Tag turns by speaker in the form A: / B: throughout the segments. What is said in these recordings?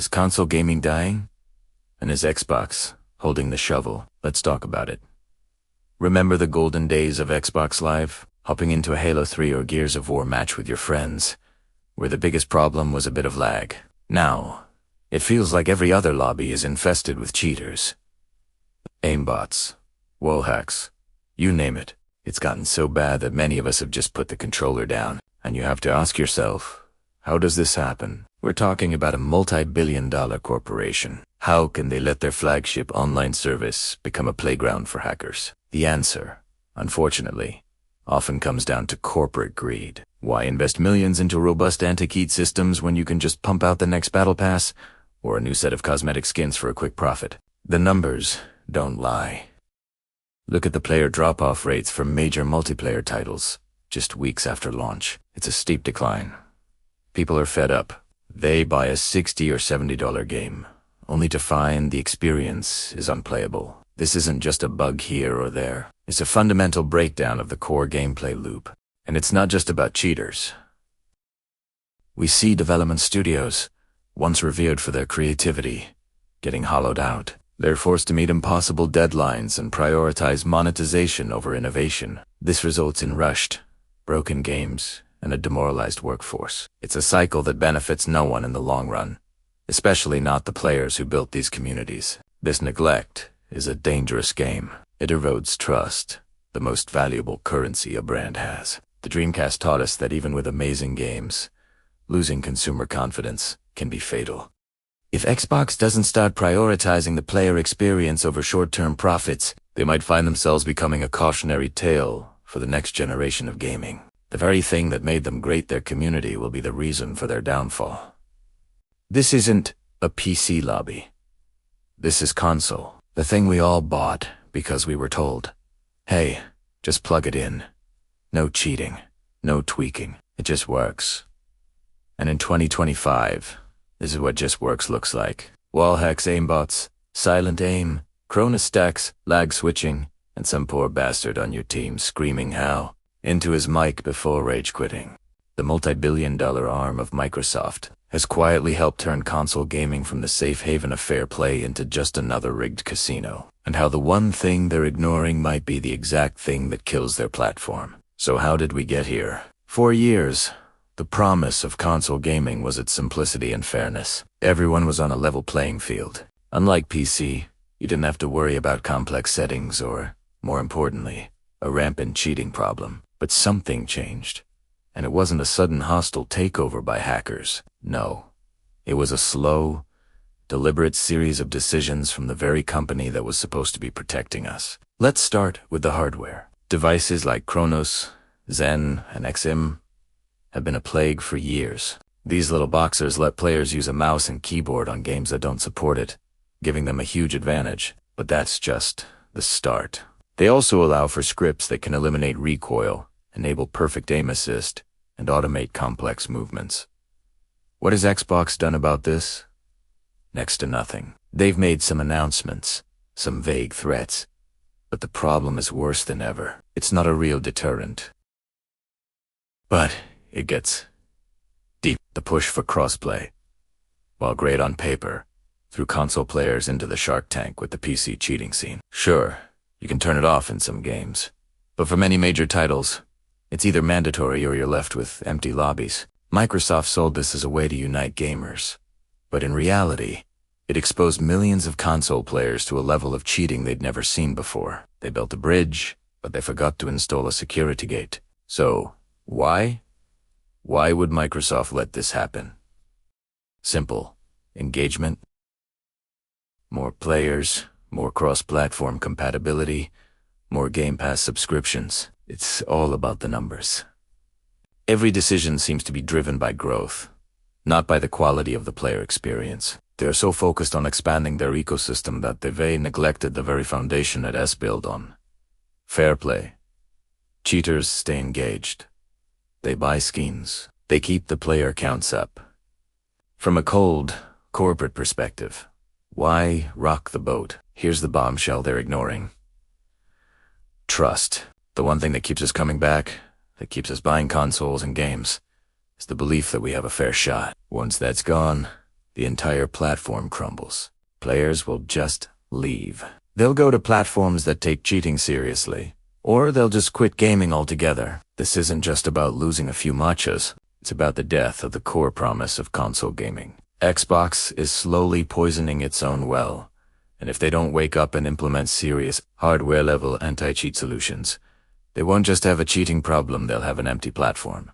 A: Is console gaming dying? And is Xbox holding the shovel? Let's talk about it. Remember the golden days of Xbox Live? Hopping into a Halo 3 or Gears of War match with your friends, where the biggest problem was a bit of lag. Now, it feels like every other lobby is infested with cheaters. Aimbots, wall hacks, you name it. It's gotten so bad that many of us have just put the controller down, and you have to ask yourself, how does this happen? We're talking about a multi-billion-dollar corporation. How can they let their flagship online service become a playground for hackers? The answer, unfortunately, often comes down to corporate greed. Why invest millions into robust anti-cheat systems when you can just pump out the next battle pass or a new set of cosmetic skins for a quick profit? The numbers don't lie. Look at the player drop-off rates for major multiplayer titles just weeks after launch. It's a steep decline. People are fed up. They buy a $60 or $70 game, only to find the experience is unplayable. This isn't just a bug here or there. It's a fundamental breakdown of the core gameplay loop. And it's not just about cheaters. We see development studios, once revered for their creativity, getting hollowed out. They're forced to meet impossible deadlines and prioritize monetization over innovation. This results in rushed, broken games and a demoralized workforce. It's a cycle that benefits no one in the long run, especially not the players who built these communities. This neglect is a dangerous game. It erodes trust, the most valuable currency a brand has. The Dreamcast taught us that even with amazing games, losing consumer confidence can be fatal. If Xbox doesn't start prioritizing the player experience over short-term profits, they might find themselves becoming a cautionary tale for the next generation of gaming. The very thing that made them great, their community, will be the reason for their downfall. This isn't a PC lobby. This is console. The thing we all bought because we were told, hey, just plug it in. No cheating, no tweaking. It just works. And in 2025, this is what just works looks like. Wall hacks, aimbots, silent aim, Cronus stacks, lag switching, and some poor bastard on your team screaming how into his mic before rage quitting. The multi-billion-dollar arm of Microsoft has quietly helped turn console gaming from the safe haven of fair play into just another rigged casino, and how the one thing they're ignoring might be the exact thing that kills their platform. So how did we get here? For years, the promise of console gaming was its simplicity and fairness. Everyone was on a level playing field. Unlike PC, you didn't have to worry about complex settings or, more importantly, a rampant cheating problem. But something changed. And it wasn't a sudden hostile takeover by hackers. No. It was a slow, deliberate series of decisions from the very company that was supposed to be protecting us. Let's start with the hardware. Devices like Cronus, Zen, and XM have been a plague for years. These little boxers let players use a mouse and keyboard on games that don't support it, giving them a huge advantage. But that's just the start. They also allow for scripts that can eliminate recoil, enable perfect aim assist, and automate complex movements. What has Xbox done about this? Next to nothing. They've made some announcements, some vague threats, but the problem is worse than ever. It's not a real deterrent. But it gets deep. The push for crossplay, while great on paper, threw console players into the shark tank with the PC cheating scene. Sure, you can turn it off in some games, but for many major titles, it's either mandatory or you're left with empty lobbies. Microsoft sold this as a way to unite gamers, but in reality, it exposed millions of console players to a level of cheating they'd never seen before. They built a bridge, but they forgot to install a security gate. So, why? Why would Microsoft let this happen? Simple. Engagement. More players, more cross-platform compatibility, more Game Pass subscriptions. It's all about the numbers. Every decision seems to be driven by growth, not by the quality of the player experience. They are so focused on expanding their ecosystem that they've neglected the very foundation that S built on. Fair play. Cheaters stay engaged. They buy skins. They keep the player counts up. From a cold, corporate perspective, why rock the boat? Here's the bombshell they're ignoring. Trust. The one thing that keeps us coming back, that keeps us buying consoles and games, is the belief that we have a fair shot. Once that's gone, the entire platform crumbles. Players will just leave. They'll go to platforms that take cheating seriously, or they'll just quit gaming altogether. This isn't just about losing a few matchas. It's about the death of the core promise of console gaming. Xbox is slowly poisoning its own well, and if they don't wake up and implement serious, hardware-level anti-cheat solutions, they won't just have a cheating problem, they'll have an empty platform.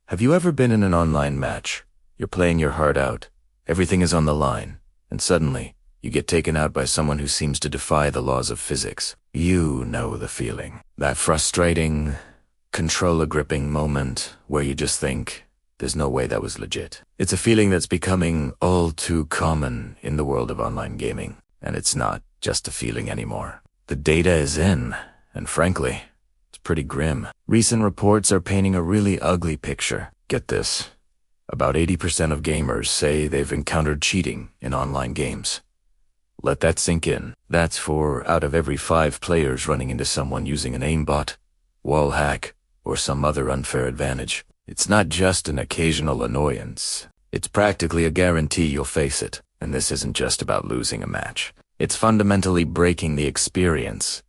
A: Have you ever been in an online match? You're playing your heart out, everything is on the line, and suddenly, you get taken out by someone who seems to defy the laws of physics. You know the feeling. That frustrating, controller-gripping moment where you just think, there's no way that was legit. It's a feeling that's becoming all too common in the world of online gaming, and it's not just a feeling anymore. The data is in, and frankly, it's pretty grim. Recent reports are painting a really ugly picture. Get this. About 80% of gamers say they've encountered cheating in online games. Let that sink in. That's 4 out of every 5 players running into someone using an aimbot, wall hack, or some other unfair advantage. It's not just an occasional annoyance. It's practically a guarantee you'll face it. And this isn't just about losing a match. It's fundamentally breaking the experience,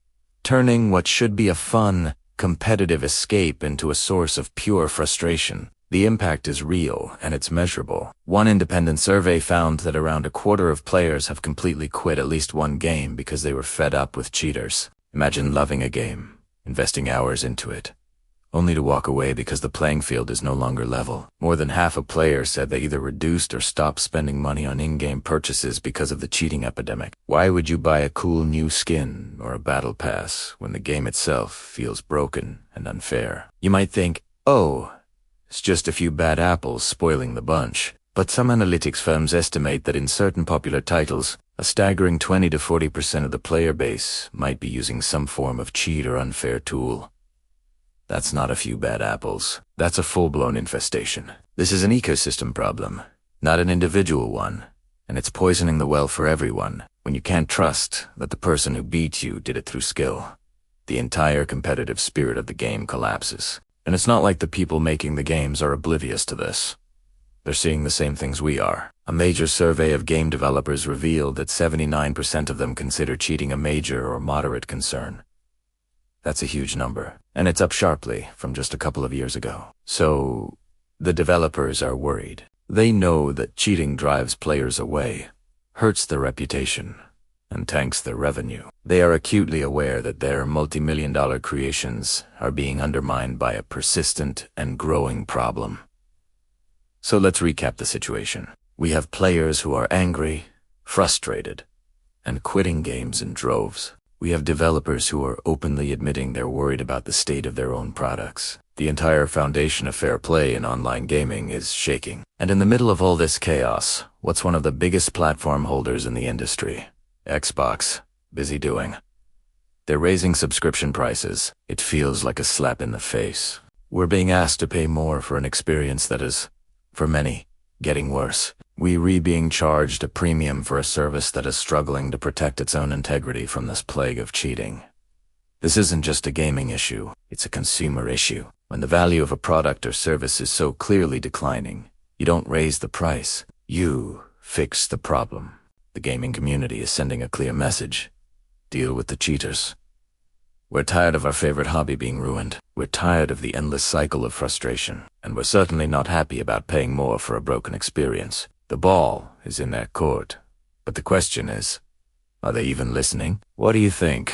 A: turning what should be a fun, competitive escape into a source of pure frustration. The impact is real, and it's measurable. One independent survey found that around a quarter of players have completely quit at least one game because they were fed up with cheaters. Imagine loving a game, investing hours into it, only to walk away because the playing field is no longer level. More than half of players said they either reduced or stopped spending money on in-game purchases because of the cheating epidemic. Why would you buy a cool new skin or a battle pass when the game itself feels broken and unfair? You might think, oh, it's just a few bad apples spoiling the bunch. But some analytics firms estimate that in certain popular titles, a staggering 20 to 40% of the player base might be using some form of cheat or unfair tool. That's not a few bad apples. That's a full-blown infestation. This is an ecosystem problem, not an individual one, and it's poisoning the well for everyone. When you can't trust that the person who beat you did it through skill, the entire competitive spirit of the game collapses. And it's not like the people making the games are oblivious to this. They're seeing the same things we are. A major survey of game developers revealed that 79% of them consider cheating a major or moderate concern. That's a huge number, and it's up sharply from just a couple of years ago. So, the developers are worried. They know that cheating drives players away, hurts their reputation, and tanks their revenue. They are acutely aware that their multi-million-dollar creations are being undermined by a persistent and growing problem. So let's recap the situation. We have players who are angry, frustrated, and quitting games in droves. We have developers who are openly admitting they're worried about the state of their own products. The entire foundation of fair play in online gaming is shaking. And in the middle of all this chaos, what's one of the biggest platform holders in the industry? Xbox, busy doing. They're raising subscription prices. It feels like a slap in the face. We're being asked to pay more for an experience that is, for many, getting worse. We're being charged a premium for a service that is struggling to protect its own integrity from this plague of cheating. This isn't just a gaming issue, it's a consumer issue. When the value of a product or service is so clearly declining, you don't raise the price, you fix the problem. The gaming community is sending a clear message. Deal with the cheaters. We're tired of our favorite hobby being ruined. We're tired of the endless cycle of frustration. And we're certainly not happy about paying more for a broken experience. The ball is in their court. But the question is, are they even listening? What do you think?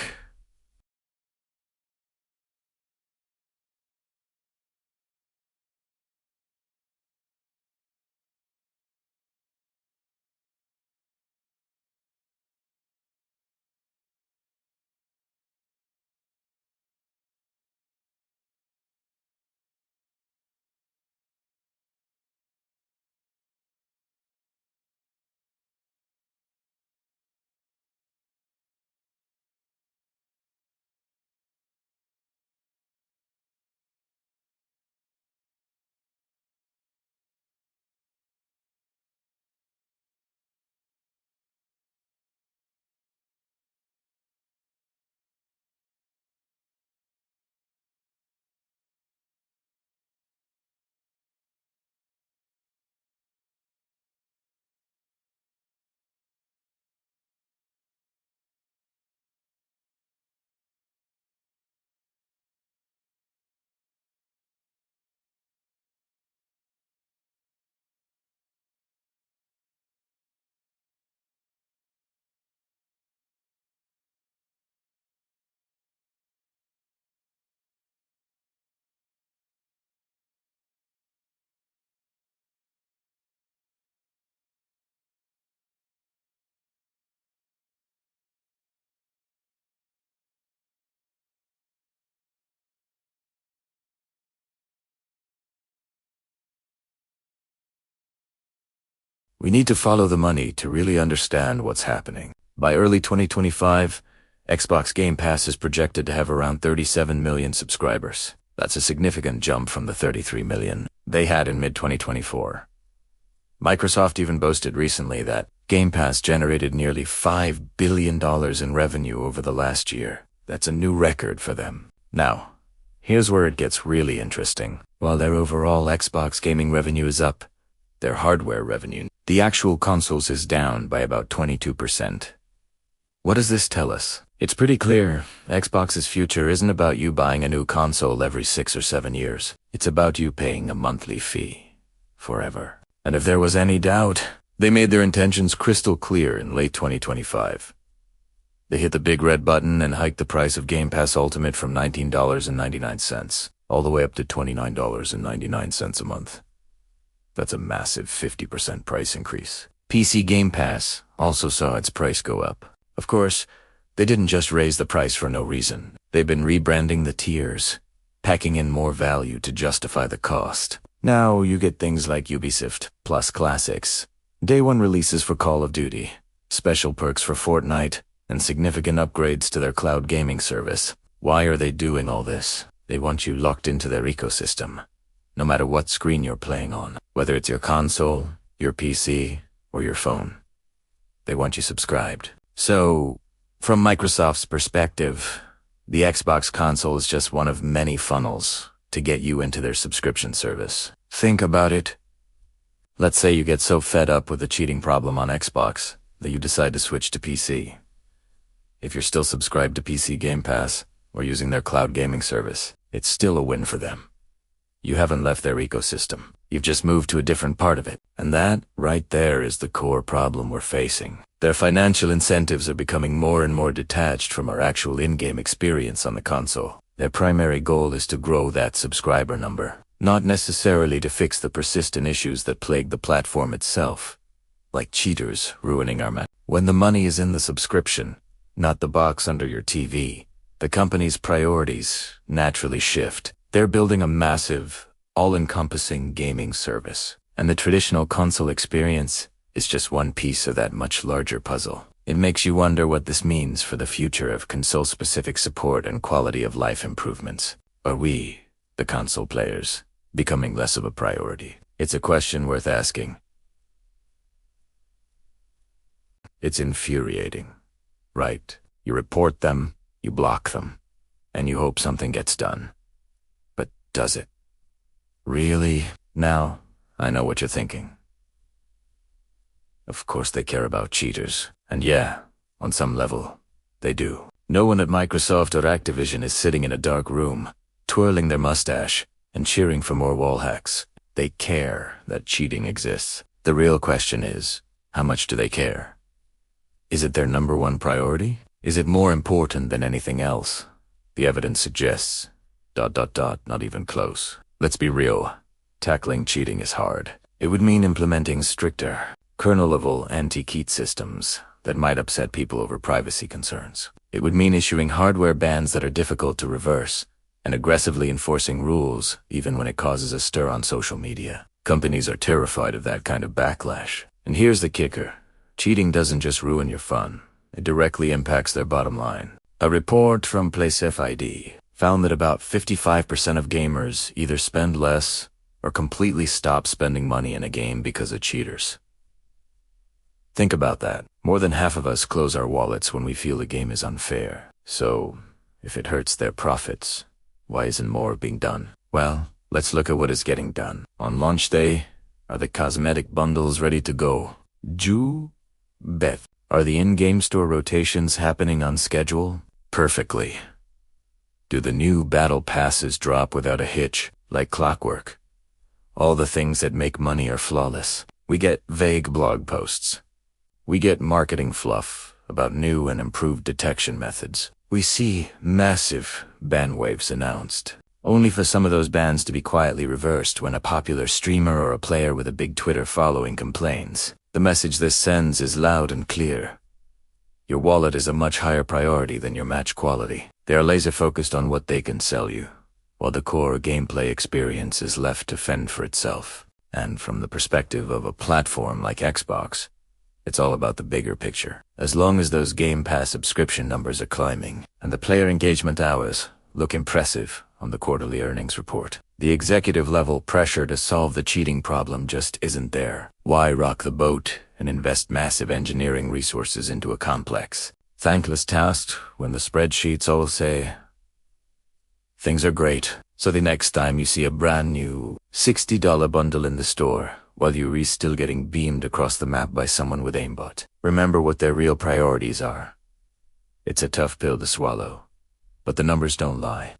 A: We need to follow the money to really understand what's happening. By early 2025, Xbox Game Pass is projected to have around 37 million subscribers. That's a significant jump from the 33 million they had in mid-2024. Microsoft even boasted recently that Game Pass generated nearly $5 billion in revenue over the last year. That's a new record for them. Now, here's where it gets really interesting. While their overall Xbox gaming revenue is up, their hardware revenue, the actual consoles, is down by about 22%. What does this tell us? It's pretty clear, Xbox's future isn't about you buying a new console every 6 or 7 years. It's about you paying a monthly fee. Forever. And if there was any doubt, they made their intentions crystal clear in late 2025. They hit the big red button and hiked the price of Game Pass Ultimate from $19.99 all the way up to $29.99 a month. That's a massive 50% price increase. PC Game Pass also saw its price go up. Of course, they didn't just raise the price for no reason. They've been rebranding the tiers, packing in more value to justify the cost. Now you get things like Ubisoft Plus Classics, Day 1 releases for Call of Duty, special perks for Fortnite, and significant upgrades to their cloud gaming service. Why are they doing all this? They want you locked into their ecosystem, no matter what screen you're playing on, whether it's your console, your PC, or your phone. They want you subscribed. So, from Microsoft's perspective, the Xbox console is just one of many funnels to get you into their subscription service. Think about it. Let's say you get so fed up with the cheating problem on Xbox that you decide to switch to PC. If you're still subscribed to PC Game Pass or using their cloud gaming service, it's still a win for them. You haven't left their ecosystem. You've just moved to a different part of it. And that, right there, is the core problem we're facing. Their financial incentives are becoming more and more detached from our actual in-game experience on the console. Their primary goal is to grow that subscriber number, not necessarily to fix the persistent issues that plague the platform itself, like cheaters ruining our match. When the money is in the subscription, not the box under your TV, the company's priorities naturally shift. They're building a massive, all-encompassing gaming service, and the traditional console experience is just one piece of that much larger puzzle. It makes you wonder what this means for the future of console-specific support and quality-of-life improvements. Are we, the console players, becoming less of a priority? It's a question worth asking. It's infuriating, right? You report them, you block them, and you hope something gets done. But does it? Really? Now, I know what you're thinking. Of course they care about cheaters. And yeah, on some level, they do. No one at Microsoft or Activision is sitting in a dark room, twirling their mustache and cheering for more wall hacks. They care that cheating exists. The real question is, how much do they care? Is it their number one priority? Is it more important than anything else? The evidence suggests, ... not even close. Let's be real. Tackling cheating is hard. It would mean implementing stricter, kernel-level anti-cheat systems that might upset people over privacy concerns. It would mean issuing hardware bans that are difficult to reverse and aggressively enforcing rules even when it causes a stir on social media. Companies are terrified of that kind of backlash. And here's the kicker. Cheating doesn't just ruin your fun. It directly impacts their bottom line. A report from PlaceFID found that about 55% of gamers either spend less or completely stop spending money in a game because of cheaters. Think about that. More than half of us close our wallets when we feel a game is unfair. So, if it hurts their profits, why isn't more being done? Well, let's look at what is getting done. On launch day, are the cosmetic bundles ready to go? Beth, are the in-game store rotations happening on schedule? Perfectly. Do the new battle passes drop without a hitch, like clockwork? All the things that make money are flawless. We get vague blog posts. We get marketing fluff about new and improved detection methods. We see massive ban waves announced, only for some of those bans to be quietly reversed when a popular streamer or a player with a big Twitter following complains. The message this sends is loud and clear. Your wallet is a much higher priority than your match quality. They are laser-focused on what they can sell you, while the core gameplay experience is left to fend for itself. And from the perspective of a platform like Xbox, it's all about the bigger picture. As long as those Game Pass subscription numbers are climbing, and the player engagement hours look impressive on the quarterly earnings report, the executive-level pressure to solve the cheating problem just isn't there. Why rock the boat and invest massive engineering resources into a complex, thankless task when the spreadsheets all say things are great? So the next time you see a brand new $60 bundle in the store, while you're still getting beamed across the map by someone with aimbot, remember what their real priorities are. It's a tough pill to swallow, but the numbers don't lie.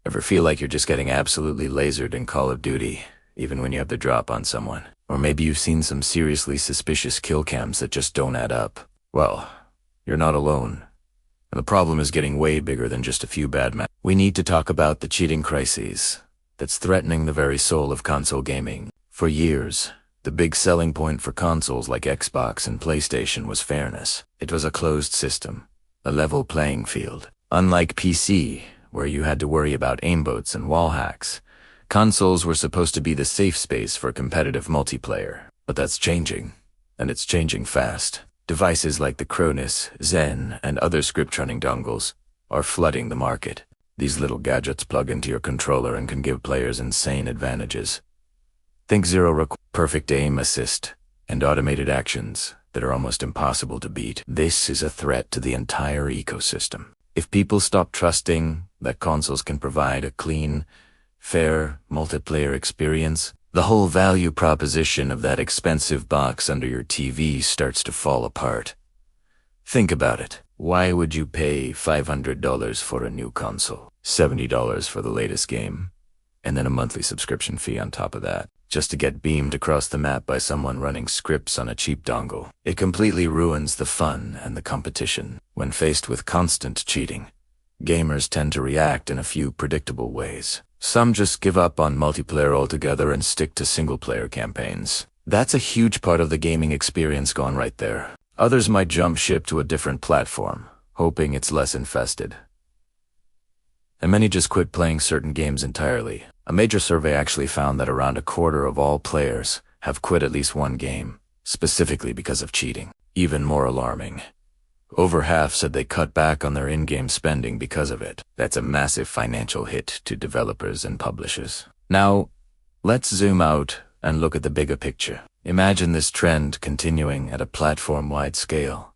A: Ever feel like you're just getting absolutely lasered in Call of Duty, even when you have the drop on someone? Or maybe you've seen some seriously suspicious kill cams that just don't add up. Well, you're not alone. And the problem is getting way bigger than just a few bad matches. We need to talk about the cheating crisis that's threatening the very soul of console gaming. For years, the big selling point for consoles like Xbox and PlayStation was fairness. It was a closed system, a level playing field. Unlike PC, where you had to worry about aimbots and wall hacks, consoles were supposed to be the safe space for competitive multiplayer. But that's changing, and it's changing fast. Devices like the Cronus, Zen, and other script-running dongles are flooding the market. These little gadgets plug into your controller and can give players insane advantages. Think perfect aim assist, and automated actions that are almost impossible to beat. This is a threat to the entire ecosystem. If people stop trusting that consoles can provide a clean, fair multiplayer experience, the whole value proposition of that expensive box under your TV starts to fall apart. Think about it. Why would you pay $500 for a new console, $70 for the latest game, and then a monthly subscription fee on top of that, just to get beamed across the map by someone running scripts on a cheap dongle? It completely ruins the fun and the competition. When faced with constant cheating, gamers tend to react in a few predictable ways. Some just give up on multiplayer altogether and stick to single-player campaigns. That's a huge part of the gaming experience gone right there. Others might jump ship to a different platform, hoping it's less infested. And many just quit playing certain games entirely. A major survey actually found that around a quarter of all players have quit at least one game, specifically because of cheating. Even more alarming, over half said they cut back on their in-game spending because of it. That's a massive financial hit to developers and publishers. Now, let's zoom out and look at the bigger picture. Imagine this trend continuing at a platform-wide scale.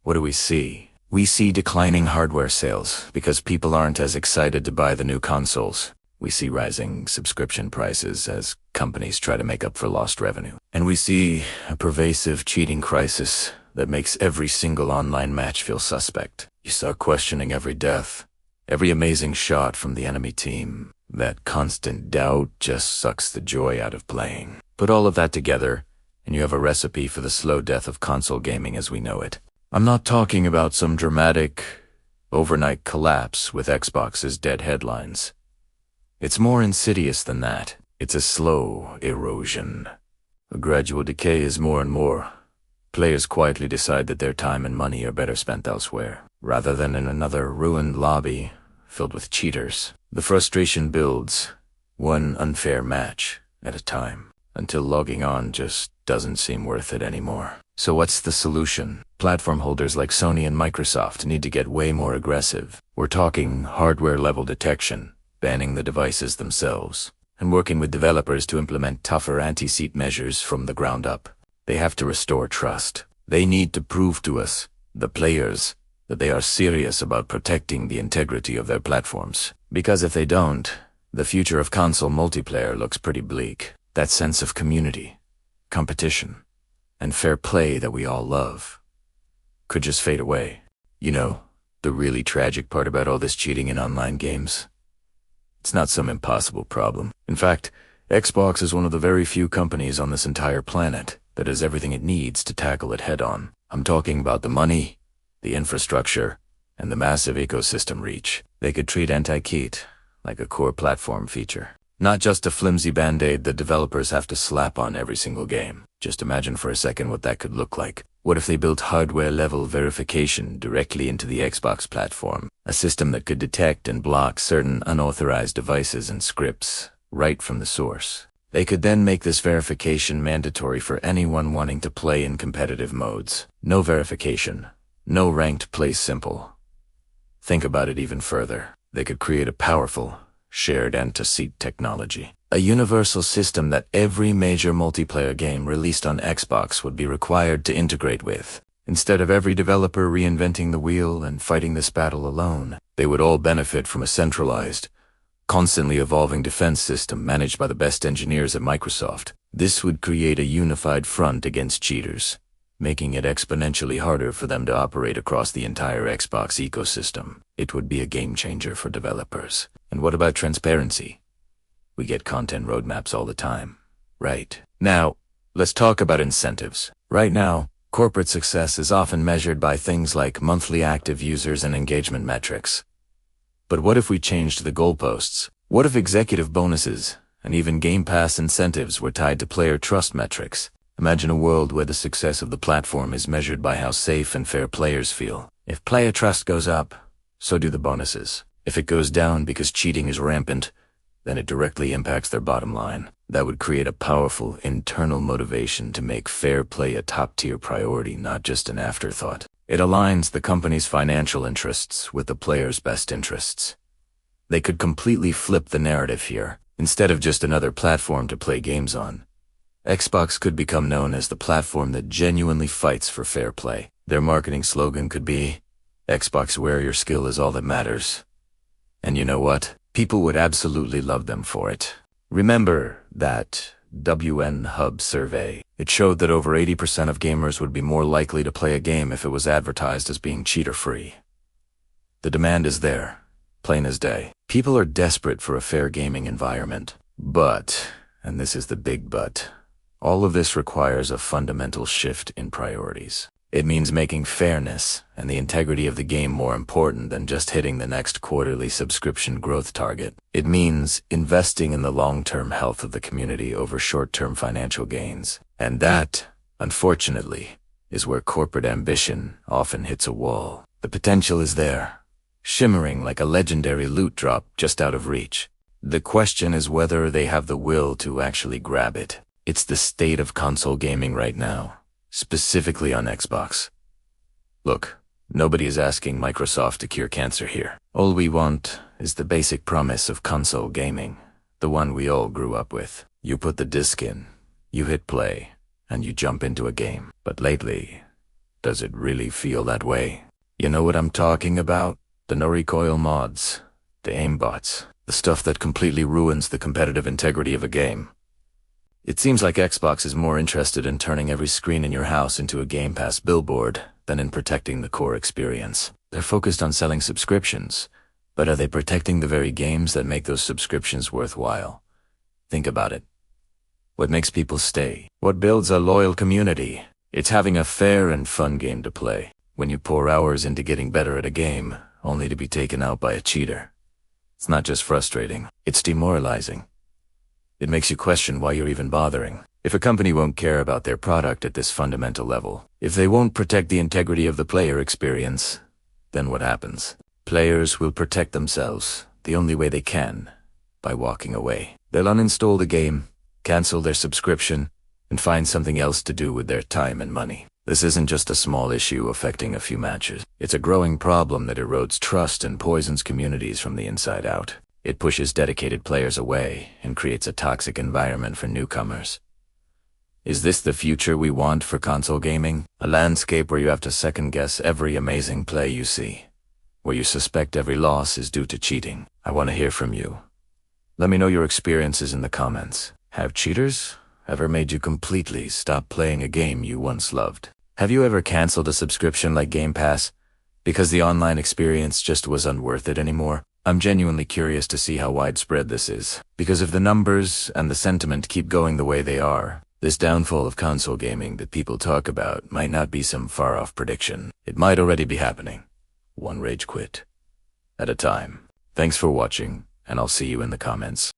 A: What do we see? We see declining hardware sales because people aren't as excited to buy the new consoles. We see rising subscription prices as companies try to make up for lost revenue. And we see a pervasive cheating crisis that makes every single online match feel suspect. You start questioning every death, every amazing shot from the enemy team. That constant doubt just sucks the joy out of playing. Put all of that together, and you have a recipe for the slow death of console gaming as we know it. I'm not talking about some dramatic, overnight collapse with Xbox's dead headlines. It's more insidious than that. It's a slow erosion. A gradual decay as more and more players quietly decide that their time and money are better spent elsewhere, rather than in another ruined lobby filled with cheaters. The frustration builds, one unfair match at a time. until logging on just doesn't seem worth it anymore. So what's the solution? Platform holders like Sony and Microsoft need to get way more aggressive. We're talking hardware-level detection, banning the devices themselves, and working with developers to implement tougher anti-cheat measures from the ground up. They have to restore trust. They need to prove to us, the players, that they are serious about protecting the integrity of their platforms. Because if they don't, the future of console multiplayer looks pretty bleak. That sense of community, competition, and fair play that we all love could just fade away. You know, the really tragic part about all this cheating in online games? It's not some impossible problem. In fact, Xbox is one of the very few companies on this entire planet that has everything it needs to tackle it head-on. I'm talking about the money, the infrastructure, and the massive ecosystem reach. They could treat anti-cheat like a core platform feature. Not just a flimsy band-aid that developers have to slap on every single game. Just imagine for a second what that could look like. What if they built hardware-level verification directly into the Xbox platform? A system that could detect and block certain unauthorized devices and scripts right from the source. They could then make this verification mandatory for anyone wanting to play in competitive modes. No verification, no ranked play simple. Think about it even further. They could create a powerful, shared anti-cheat technology. A universal system that every major multiplayer game released on Xbox would be required to integrate with. Instead of every developer reinventing the wheel and fighting this battle alone, they would all benefit from a centralized, constantly evolving defense system managed by the best engineers at Microsoft. This would create a unified front against cheaters, making it exponentially harder for them to operate across the entire Xbox ecosystem. It would be a game changer for developers. And what about transparency? We get content roadmaps all the time, right? Now, let's talk about incentives. Right now, corporate success is often measured by things like monthly active users and engagement metrics. But what if we changed the goalposts? What if executive bonuses and even Game Pass incentives were tied to player trust metrics? Imagine a world where the success of the platform is measured by how safe and fair players feel. If player trust goes up, so do the bonuses. If it goes down because cheating is rampant, then it directly impacts their bottom line. That would create a powerful internal motivation to make fair play a top-tier priority, not just an afterthought. It aligns the company's financial interests with the players' best interests. They could completely flip the narrative here. Instead of just another platform to play games on, Xbox could become known as the platform that genuinely fights for fair play. Their marketing slogan could be, Xbox, where your skill is all that matters. And you know what? People would absolutely love them for it. Remember that WN Hub survey. It showed that over 80% of gamers would be more likely to play a game if it was advertised as being cheater-free. The demand is there, plain as day. People are desperate for a fair gaming environment. But, and this is the big but, all of this requires a fundamental shift in priorities. It means making fairness and the integrity of the game more important than just hitting the next quarterly subscription growth target. It means investing in the long-term health of the community over short-term financial gains. And that, unfortunately, is where corporate ambition often hits a wall. The potential is there, shimmering like a legendary loot drop just out of reach. The question is whether they have the will to actually grab it. It's the state of console gaming right now, specifically on Xbox. Look, nobody is asking Microsoft to cure cancer here. All we want is the basic promise of console gaming, the one we all grew up with. You put the disc in, you hit play, and you jump into a game. But lately, does it really feel that way? You know what I'm talking about? The no recoil mods, the aimbots, the stuff that completely ruins the competitive integrity of a game. It seems like Xbox is more interested in turning every screen in your house into a Game Pass billboard than in protecting the core experience. They're focused on selling subscriptions, but are they protecting the very games that make those subscriptions worthwhile? Think about it. What makes people stay? What builds a loyal community? It's having a fair and fun game to play. When you pour hours into getting better at a game, only to be taken out by a cheater. It's not just frustrating, it's demoralizing. It makes you question why you're even bothering. If a company won't care about their product at this fundamental level, if they won't protect the integrity of the player experience, then what happens? Players will protect themselves the only way they can, by walking away. They'll uninstall the game, cancel their subscription, and find something else to do with their time and money. This isn't just a small issue affecting a few matches. It's a growing problem that erodes trust and poisons communities from the inside out. It pushes dedicated players away and creates a toxic environment for newcomers. Is this the future we want for console gaming? A landscape where you have to second-guess every amazing play you see, where you suspect every loss is due to cheating? I want to hear from you. Let me know your experiences in the comments. Have cheaters ever made you completely stop playing a game you once loved? Have you ever canceled a subscription like Game Pass because the online experience just was unworth it anymore? I'm genuinely curious to see how widespread this is, because if the numbers and the sentiment keep going the way they are, this downfall of console gaming that people talk about might not be some far-off prediction. It might already be happening. One rage quit at a time. Thanks for watching, and I'll see you in the comments.